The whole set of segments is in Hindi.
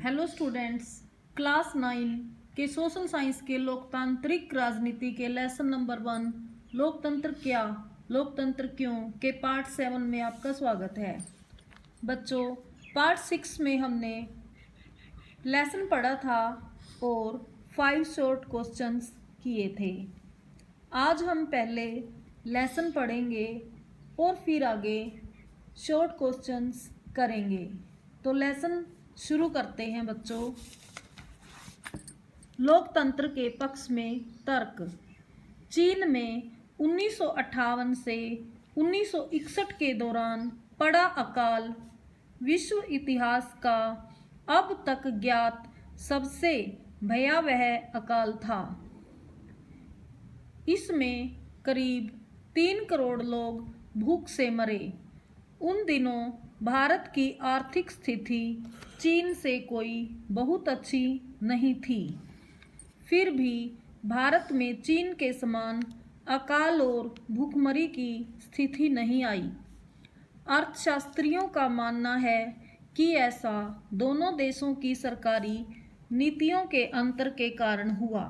हेलो स्टूडेंट्स, क्लास 9 के सोशल साइंस के लोकतांत्रिक राजनीति के लेसन नंबर 1 लोकतंत्र क्या, लोकतंत्र क्यों के पार्ट 7 में आपका स्वागत है। बच्चों, पार्ट 6 में हमने लेसन पढ़ा था और 5 शॉर्ट क्वेश्चंस किए थे। आज हम पहले लेसन पढ़ेंगे और फिर आगे शॉर्ट क्वेश्चंस करेंगे। तो लेसन शुरू करते हैं बच्चों। लोकतंत्र के पक्ष में तर्क। चीन में 1958 से 1961 के दौरान पड़ा अकाल विश्व इतिहास का अब तक ज्ञात सबसे भयावह अकाल था। इसमें करीब 3 करोड़ लोग भूख से मरे। उन दिनों भारत की आर्थिक स्थिति चीन से कोई बहुत अच्छी नहीं थी। फिर भी भारत में चीन के समान अकाल और भूखमरी की स्थिति नहीं आई। अर्थशास्त्रियों का मानना है कि ऐसा दोनों देशों की सरकारी नीतियों के अंतर के कारण हुआ।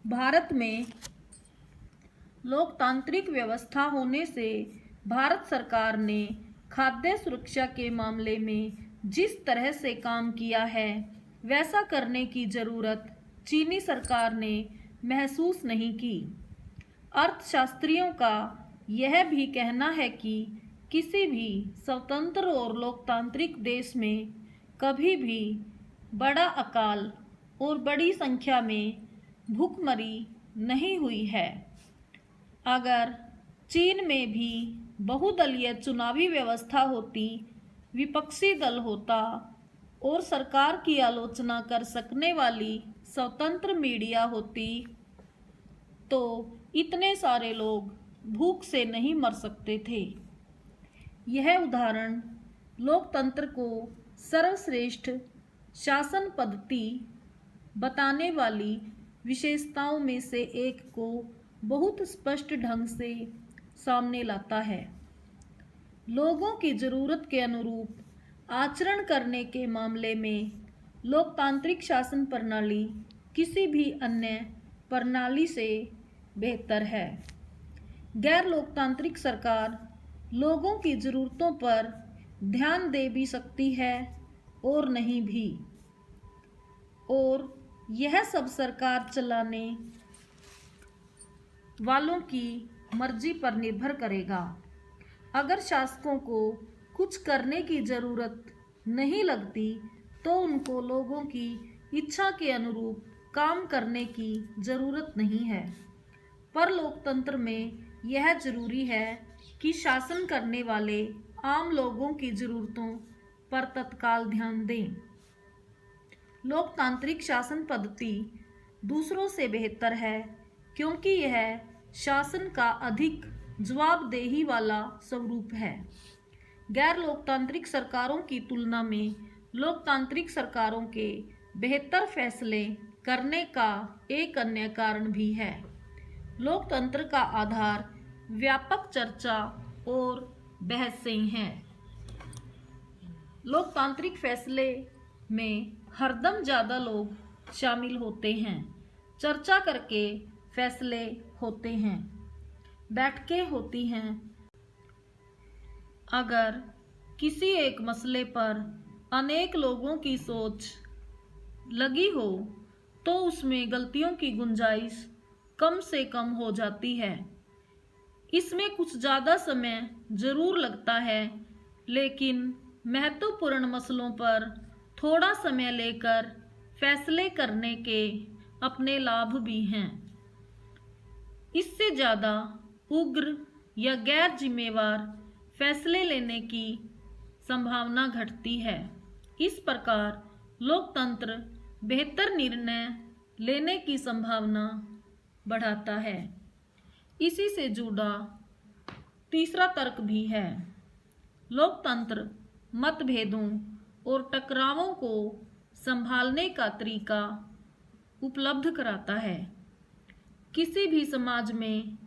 भारत में लोकतांत्रिक व्यवस्था होने से भारत सरकार ने खाद्य सुरक्षा के मामले में जिस तरह से काम किया है, वैसा करने की जरूरत चीनी सरकार ने महसूस नहीं की। अर्थशास्त्रियों का यह भी कहना है कि किसी भी स्वतंत्र और लोकतांत्रिक देश में कभी भी बड़ा अकाल और बड़ी संख्या में भूखमरी नहीं हुई है। अगर चीन में भी बहुदलीय चुनावी व्यवस्था होती, विपक्षी दल होता और सरकार की आलोचना कर सकने वाली स्वतंत्र मीडिया होती, तो इतने सारे लोग भूख से नहीं मर सकते थे। यह उदाहरण लोकतंत्र को सर्वश्रेष्ठ शासन पद्धति बताने वाली विशेषताओं में से एक को बहुत स्पष्ट ढंग से सामने लाता है। लोगों की जरूरत के अनुरूप आचरण करने के मामले में लोकतांत्रिक शासन प्रणाली किसी भी अन्य प्रणाली से बेहतर है। गैर लोकतांत्रिक सरकार लोगों की जरूरतों पर ध्यान दे भी सकती है और नहीं भी, और यह सब सरकार चलाने वालों की मर्जी पर निर्भर करेगा। अगर शासकों को कुछ करने की जरूरत नहीं लगती, तो उनको लोगों की इच्छा के अनुरूप काम करने की जरूरत नहीं है। पर लोकतंत्र में यह जरूरी है कि शासन करने वाले आम लोगों की जरूरतों पर तत्काल ध्यान दें। लोकतांत्रिक शासन पद्धति दूसरों से बेहतर है क्योंकि यह शासन का अधिक जवाबदेही वाला स्वरूप है। गैर लोकतांत्रिक सरकारों की तुलना में लोकतांत्रिक सरकारों के बेहतर फैसले करने का एक अन्य कारण भी है। लोकतंत्र का आधार व्यापक चर्चा और बहसें हैं। लोकतांत्रिक फैसले में हरदम ज़्यादा लोग शामिल होते हैं, चर्चा करके फैसले होते हैं, बैठकें होती हैं। अगर किसी एक मसले पर अनेक लोगों की सोच लगी हो, तो उसमें गलतियों की गुंजाइश कम से कम हो जाती है। इसमें कुछ ज़्यादा समय जरूर लगता है, लेकिन महत्वपूर्ण मसलों पर थोड़ा समय लेकर फैसले करने के अपने लाभ भी हैं। इससे ज़्यादा उग्र या गैर जिम्मेवार फैसले लेने की संभावना घटती है। इस प्रकार लोकतंत्र बेहतर निर्णय लेने की संभावना बढ़ाता है। इसी से जुड़ा तीसरा तर्क भी है। लोकतंत्र मतभेदों और टकरावों को संभालने का तरीका उपलब्ध कराता है। किसी भी समाज में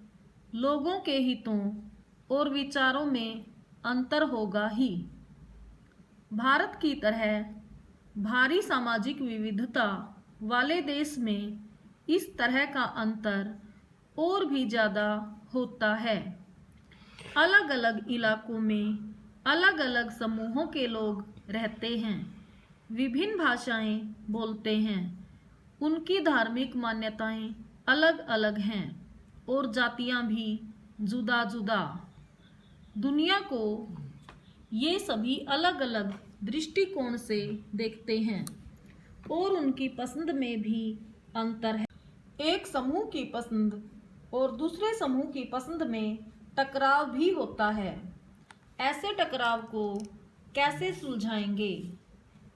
लोगों के हितों और विचारों में अंतर होगा ही। भारत की तरह भारी सामाजिक विविधता वाले देश में इस तरह का अंतर और भी ज़्यादा होता है। अलग अलग इलाकों में अलग अलग समूहों के लोग रहते हैं, विभिन्न भाषाएं बोलते हैं, उनकी धार्मिक मान्यताएं अलग अलग हैं और जातियां भी जुदा जुदा। दुनिया को ये सभी अलग अलग दृष्टिकोण से देखते हैं और उनकी पसंद में भी अंतर है। एक समूह की पसंद और दूसरे समूह की पसंद में टकराव भी होता है। ऐसे टकराव को कैसे सुलझाएंगे?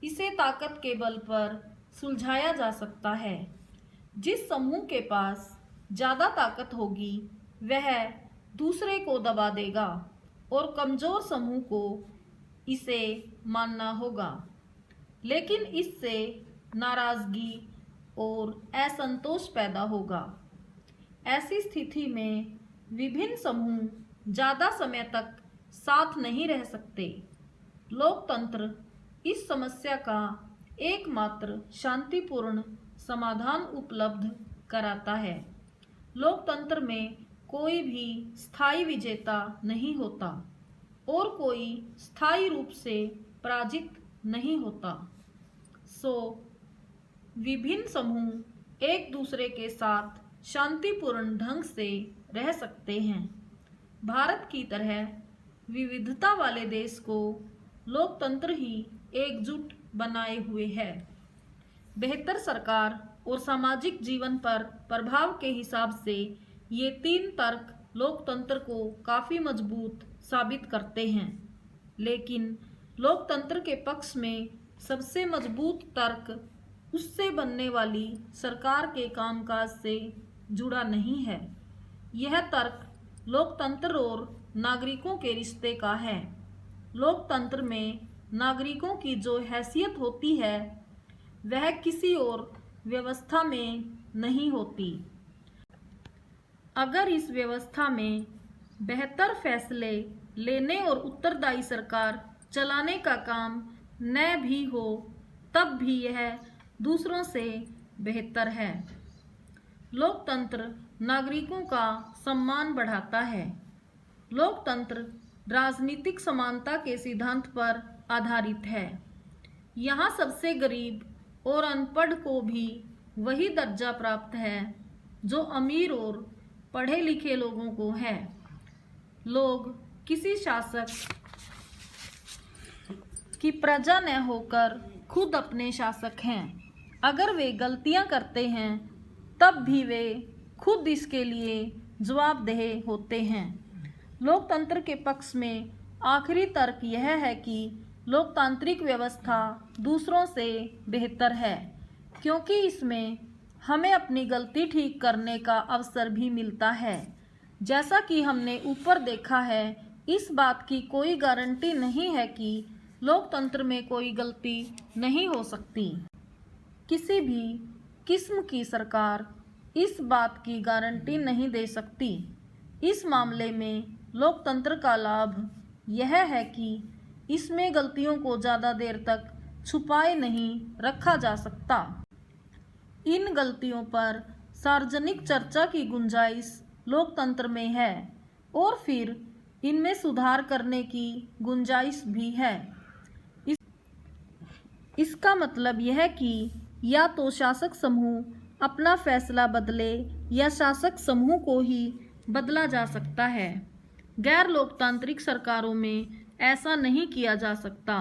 इसे ताकत के बल पर सुलझाया जा सकता है। जिस समूह के पास ज़्यादा ताकत होगी वह दूसरे को दबा देगा और कमज़ोर समूह को इसे मानना होगा, लेकिन इससे नाराज़गी और असंतोष पैदा होगा। ऐसी स्थिति में विभिन्न समूह ज़्यादा समय तक साथ नहीं रह सकते। लोकतंत्र इस समस्या का एकमात्र शांतिपूर्ण समाधान उपलब्ध कराता है। लोकतंत्र में कोई भी स्थायी विजेता नहीं होता और कोई स्थायी रूप से पराजित नहीं होता। विभिन्न समूह एक दूसरे के साथ शांतिपूर्ण ढंग से रह सकते हैं। भारत की तरह विविधता वाले देश को लोकतंत्र ही एकजुट बनाए हुए है। बेहतर सरकार और सामाजिक जीवन पर प्रभाव के हिसाब से ये तीन तर्क लोकतंत्र को काफ़ी मजबूत साबित करते हैं, लेकिन लोकतंत्र के पक्ष में सबसे मजबूत तर्क उससे बनने वाली सरकार के कामकाज से जुड़ा नहीं है। यह तर्क लोकतंत्र और नागरिकों के रिश्ते का है। लोकतंत्र में नागरिकों की जो हैसियत होती है वह किसी और व्यवस्था में नहीं होती। अगर इस व्यवस्था में बेहतर फैसले लेने और उत्तरदायी सरकार चलाने का काम न भी हो तब भी यह दूसरों से बेहतर है। लोकतंत्र नागरिकों का सम्मान बढ़ाता है। लोकतंत्र राजनीतिक समानता के सिद्धांत पर आधारित है। यहाँ सबसे गरीब और अनपढ़ को भी वही दर्जा प्राप्त है जो अमीर और पढ़े लिखे लोगों को है। लोग किसी शासक की प्रजा न होकर खुद अपने शासक हैं। अगर वे गलतियां करते हैं तब भी वे खुद इसके लिए जवाबदेह होते हैं। लोकतंत्र के पक्ष में आखिरी तर्क यह है कि लोकतांत्रिक व्यवस्था दूसरों से बेहतर है, क्योंकि इसमें हमें अपनी गलती ठीक करने का अवसर भी मिलता है। जैसा कि हमने ऊपर देखा है, इस बात की कोई गारंटी नहीं है कि लोकतंत्र में कोई गलती नहीं हो सकती। किसी भी किस्म की सरकार इस बात की गारंटी नहीं दे सकती। इस मामले में लोकतंत्र का लाभ यह है कि इसमें गलतियों को ज़्यादा देर तक छुपाए नहीं रखा जा सकता। इन गलतियों पर सार्वजनिक चर्चा की गुंजाइश लोकतंत्र में है और फिर इनमें सुधार करने की गुंजाइश भी है। इसका मतलब यह कि या तो शासक समूह अपना फैसला बदले या शासक समूह को ही बदला जा सकता है। गैर लोकतांत्रिक सरकारों में ऐसा नहीं किया जा सकता।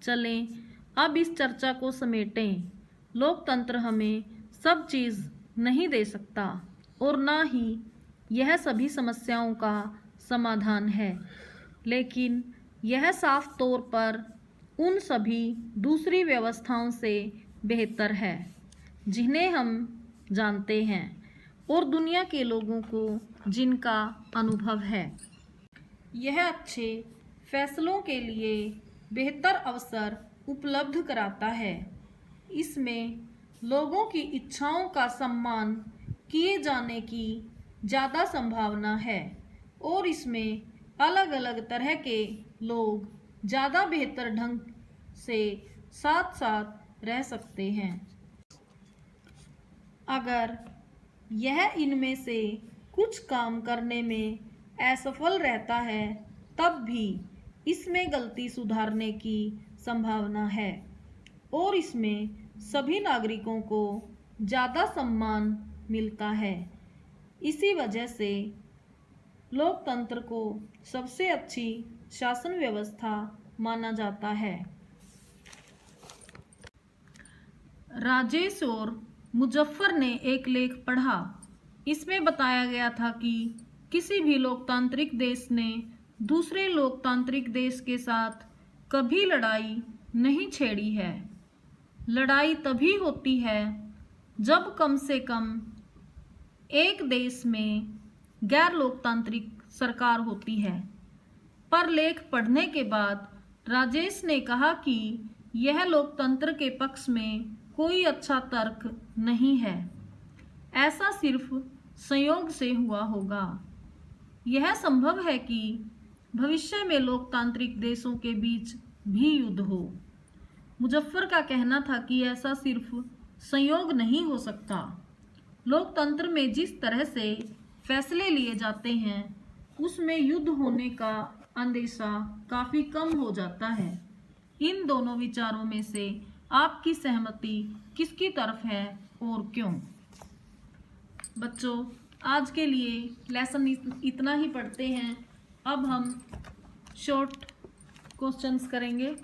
चलें अब इस चर्चा को समेटें। लोकतंत्र हमें सब चीज़ नहीं दे सकता और ना ही यह सभी समस्याओं का समाधान है, लेकिन यह साफ तौर पर उन सभी दूसरी व्यवस्थाओं से बेहतर है जिन्हें हम जानते हैं और दुनिया के लोगों को जिनका अनुभव है। यह अच्छे फैसलों के लिए बेहतर अवसर उपलब्ध कराता है। इसमें लोगों की इच्छाओं का सम्मान किए जाने की ज़्यादा संभावना है और इसमें अलग अलग तरह के लोग ज़्यादा बेहतर ढंग से साथ साथ रह सकते हैं। अगर यह इनमें से कुछ काम करने में असफल रहता है तब भी इसमें गलती सुधारने की संभावना है और इसमें सभी नागरिकों को ज़्यादा सम्मान मिलता है। इसी वजह से लोकतंत्र को सबसे अच्छी शासन व्यवस्था माना जाता है। राजेश और मुजफ्फर ने एक लेख पढ़ा। इसमें बताया गया था कि किसी भी लोकतांत्रिक देश ने दूसरे लोकतांत्रिक देश के साथ कभी लड़ाई नहीं छेड़ी है। लड़ाई तभी होती है जब कम से कम एक देश में गैर लोकतांत्रिक सरकार होती है। पर लेख पढ़ने के बाद राजेश ने कहा कि यह लोकतंत्र के पक्ष में कोई अच्छा तर्क नहीं है। ऐसा सिर्फ संयोग से हुआ होगा। यह संभव है कि भविष्य में लोकतांत्रिक देशों के बीच भी युद्ध हो। मुजफ्फर का कहना था कि ऐसा सिर्फ संयोग नहीं हो सकता। लोकतंत्र में जिस तरह से फैसले लिए जाते हैं उसमें युद्ध होने का अंदेशा काफ़ी कम हो जाता है। इन दोनों विचारों में से आपकी सहमति किसकी तरफ है और क्यों? बच्चों, आज के लिए लेसन इतना ही पढ़ते हैं। अब हम शॉर्ट क्वेश्चंस करेंगे।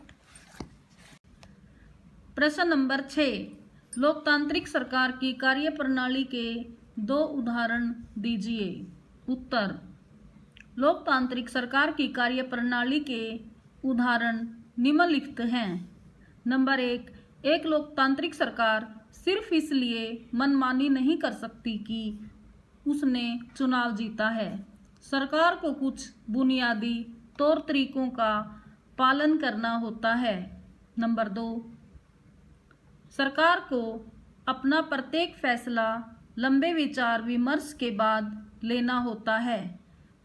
प्रश्न नंबर 6, लोकतांत्रिक सरकार की कार्यप्रणाली के 2 उदाहरण दीजिए। उत्तर, लोकतांत्रिक सरकार की कार्यप्रणाली के उदाहरण निम्नलिखित हैं। नंबर 1, एक लोकतांत्रिक सरकार सिर्फ इसलिए मनमानी नहीं कर सकती कि उसने चुनाव जीता है। सरकार को कुछ बुनियादी तौर तरीकों का पालन करना होता है। नंबर 2, सरकार को अपना प्रत्येक फैसला लंबे विचार विमर्श के बाद लेना होता है।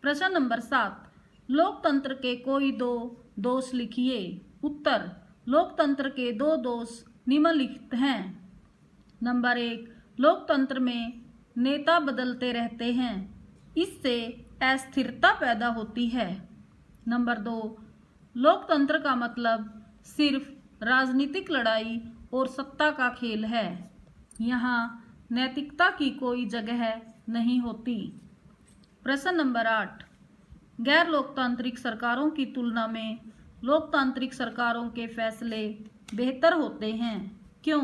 प्रश्न नंबर 7, लोकतंत्र के कोई 2 दोष लिखिए। उत्तर, लोकतंत्र के 2 दोष निम्नलिखित हैं। नंबर 1, लोकतंत्र में नेता बदलते रहते हैं, इससे अस्थिरता पैदा होती है। नंबर 2, लोकतंत्र का मतलब सिर्फ राजनीतिक लड़ाई और सत्ता का खेल है। यहाँ नैतिकता की कोई जगह नहीं होती। प्रश्न नंबर 8, गैर लोकतांत्रिक सरकारों की तुलना में लोकतांत्रिक सरकारों के फैसले बेहतर होते हैं, क्यों?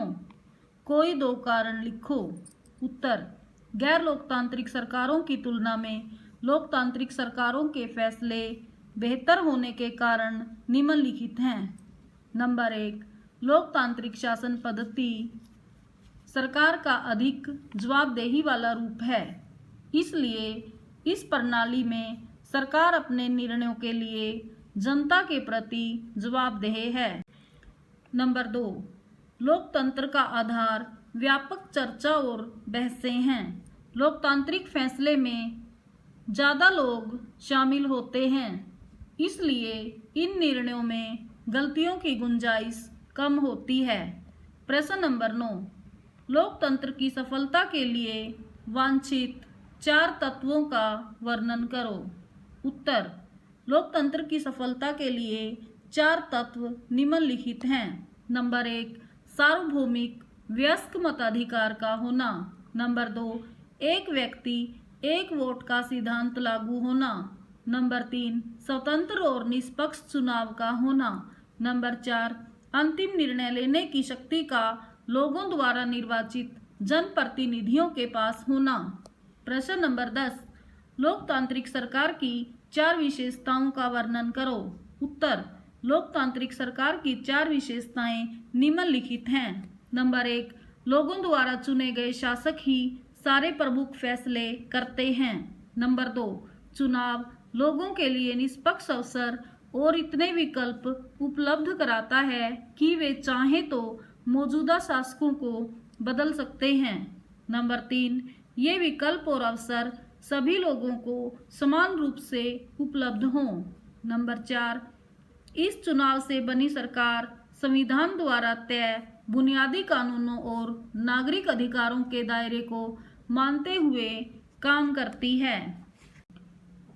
कोई 2 कारण लिखो। उत्तर, गैर लोकतांत्रिक सरकारों की तुलना में लोकतांत्रिक सरकारों के फैसले बेहतर होने के कारण निम्नलिखित हैं। नंबर 1, लोकतांत्रिक शासन पद्धति सरकार का अधिक जवाबदेही वाला रूप है, इसलिए इस प्रणाली में सरकार अपने निर्णयों के लिए जनता के प्रति जवाबदेह है। नंबर 2, लोकतंत्र का आधार व्यापक चर्चा और बहसें हैं। लोकतांत्रिक फैसले में ज़्यादा लोग शामिल होते हैं, इसलिए इन निर्णयों में गलतियों की गुंजाइश कम होती है। प्रश्न नंबर 9, लोकतंत्र की सफलता के लिए वांछित 4 तत्वों का वर्णन करो। उत्तर, लोकतंत्र की सफलता के लिए 4 तत्व निम्नलिखित हैं। नंबर 1, सार्वभौमिक वयस्क मताधिकार का होना। नंबर 2, एक व्यक्ति एक वोट का सिद्धांत लागू होना। नंबर 3, स्वतंत्र और निष्पक्ष चुनाव का होना। नंबर 4, अंतिम निर्णय लेने की शक्ति का लोगों द्वारा निर्वाचित जनप्रतिनिधियों के पास होना। प्रश्न नंबर 10, लोकतांत्रिक सरकार की 4 विशेषताओं का वर्णन करो। उत्तर, लोकतांत्रिक सरकार की 4 विशेषताएं निम्नलिखित हैं। नंबर 1, लोगों द्वारा चुने गए शासक ही सारे प्रमुख फैसले करते हैं। नंबर 2, चुनाव लोगों के लिए निष्पक्ष अवसर और इतने विकल्प उपलब्ध कराता है कि वे चाहें तो मौजूदा शासकों को बदल सकते हैं। नंबर 3, ये विकल्प और अवसर सभी लोगों को समान रूप से उपलब्ध हों। नंबर 4, इस चुनाव से बनी सरकार संविधान द्वारा तय बुनियादी कानूनों और नागरिक अधिकारों के दायरे को मानते हुए काम करती है।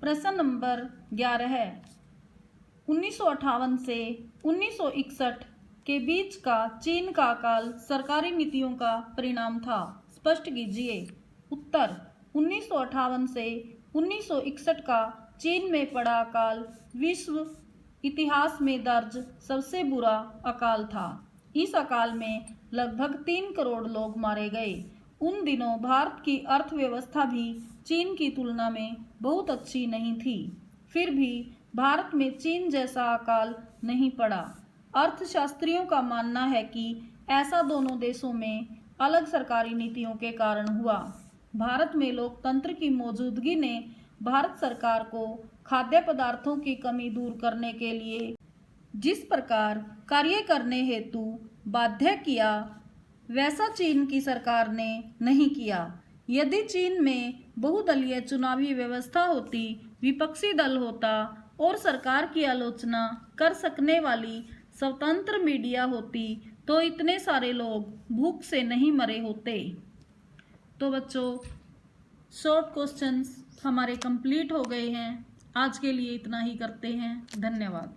प्रश्न नंबर 11 है, 1958 से 1961 के बीच का चीन का काल सरकारी नीतियों का परिणाम था। स्पष्ट कीजिए। उत्तर, 1958 से 1961 का चीन में पड़ा अकाल विश्व इतिहास में दर्ज सबसे बुरा अकाल था। इस अकाल में लगभग 3 करोड़ लोग मारे गए। उन दिनों भारत की अर्थव्यवस्था भी चीन की तुलना में बहुत अच्छी नहीं थी। फिर भी भारत में चीन जैसा अकाल नहीं पड़ा। अर्थशास्त्रियों का मानना है कि ऐसा दोनों देशों में अलग सरकारी नीतियों के कारण हुआ। भारत में लोकतंत्र की मौजूदगी ने भारत सरकार को खाद्य पदार्थों की कमी दूर करने के लिए जिस प्रकार कार्य करने हेतु बाध्य किया, वैसा चीन की सरकार ने नहीं किया। यदि चीन में बहुदलीय चुनावी व्यवस्था होती, विपक्षी दल होता और सरकार की आलोचना कर सकने वाली स्वतंत्र मीडिया होती, तो इतने सारे लोग भूख से नहीं मरे होते। तो बच्चों, शॉर्ट क्वेश्चंस हमारे कंप्लीट हो गए हैं। आज के लिए इतना ही करते हैं। धन्यवाद।